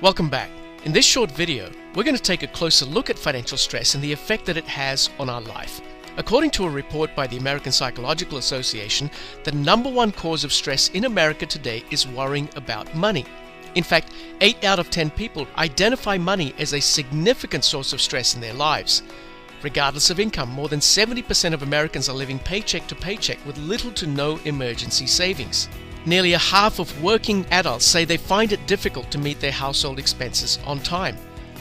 Welcome back. In this short video, we're going to take a closer look at financial stress and the effect that it has on our life. According to a report by the American Psych Association, the #1 cause of stress in America today is worrying about money. In fact, 8 out of 10 people identify money as a significant source of stress in their lives. Regardless of income, more than 70% of Americans are living paycheck to paycheck with little to no emergency savings. Nearly a half of working adults say they find it difficult to meet their household expenses on time.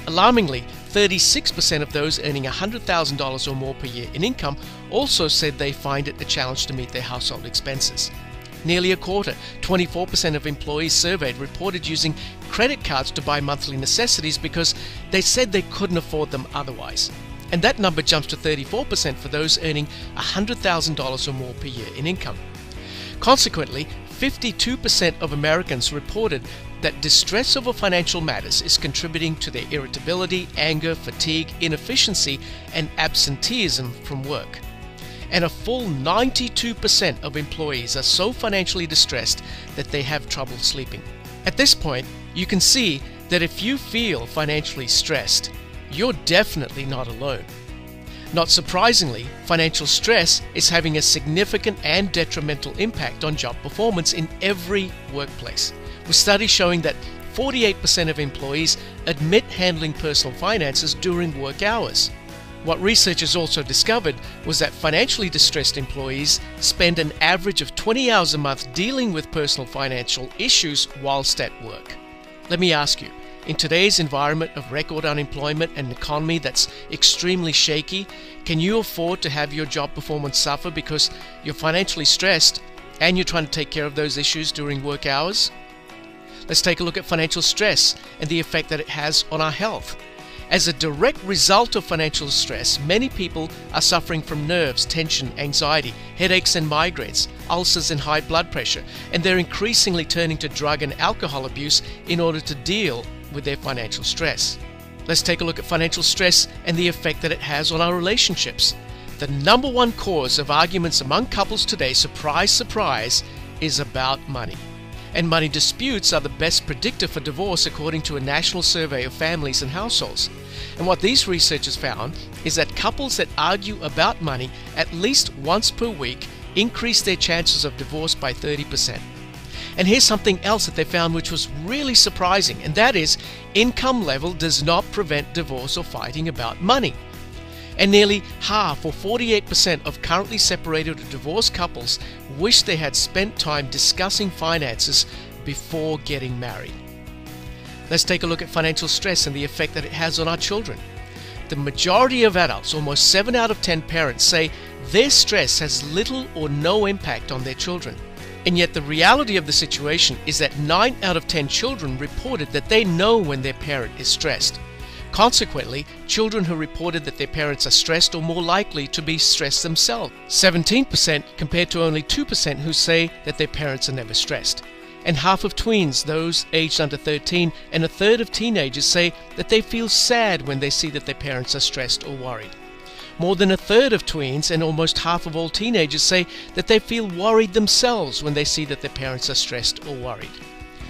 Alarmingly, 36% of those earning $100,000 or more per year in income also said they find it a challenge to meet their household expenses. Nearly a quarter, 24% of employees surveyed reported using credit cards to buy monthly necessities because they said they couldn't afford them otherwise. And that number jumps to 34% for those earning $100,000 or more per year in income. Consequently, 52% of Americans reported that distress over financial matters is contributing to their irritability, anger, fatigue, inefficiency, and absenteeism from work. And a full 92% of employees are so financially distressed that they have trouble sleeping. At this point, you can see that if you feel financially stressed, you're definitely not alone. Not surprisingly, financial stress is having a significant and detrimental impact on job performance in every workplace, with studies showing that 48% of employees admit handling personal finances during work hours. What researchers also discovered was that financially distressed employees spend an average of 20 hours a month dealing with personal financial issues whilst at work. Let me ask you, in today's environment of record unemployment and an economy that's extremely shaky, can you afford to have your job performance suffer because you're financially stressed and you're trying to take care of those issues during work hours? Let's take a look at financial stress and the effect that it has on our health. As a direct result of financial stress, many people are suffering from nerves, tension, anxiety, headaches and migraines, ulcers and high blood pressure, and they're increasingly turning to drug and alcohol abuse in order to deal with their financial stress. Let's take a look at financial stress and the effect that it has on our relationships. The #1 cause of arguments among couples today, surprise, surprise, is about money. And money disputes are the best predictor for divorce according to a national survey of families and households. And what these researchers found is that couples that argue about money at least once per week increase their chances of divorce by 30%. And here's something else that they found which was really surprising, and that is income level does not prevent divorce or fighting about money. And nearly half, or 48%, of currently separated or divorced couples wish they had spent time discussing finances before getting married. Let's take a look at financial stress and the effect that it has on our children. The majority of adults, almost 7 out of 10 parents, say their stress has little or no impact on their children. And yet the reality of the situation is that 9 out of 10 children reported that they know when their parent is stressed. Consequently, children who reported that their parents are stressed are more likely to be stressed themselves. 17% compared to only 2% who say that their parents are never stressed. And half of tweens, those aged under 13, and a third of teenagers say that they feel sad when they see that their parents are stressed or worried. More than a third of tweens and almost half of all teenagers say that they feel worried themselves when they see that their parents are stressed or worried.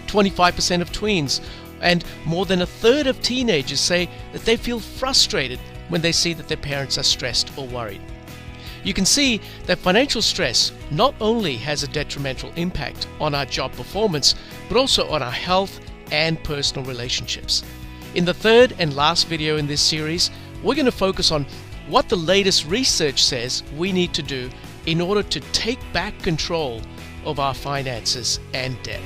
25% of tweens and more than a third of teenagers say that they feel frustrated when they see that their parents are stressed or worried. You can see that financial stress not only has a detrimental impact on our job performance, but also on our health and personal relationships. In the third and last video in this series, we're going to focus on what the latest research says we need to do in order to take back control of our finances and debt.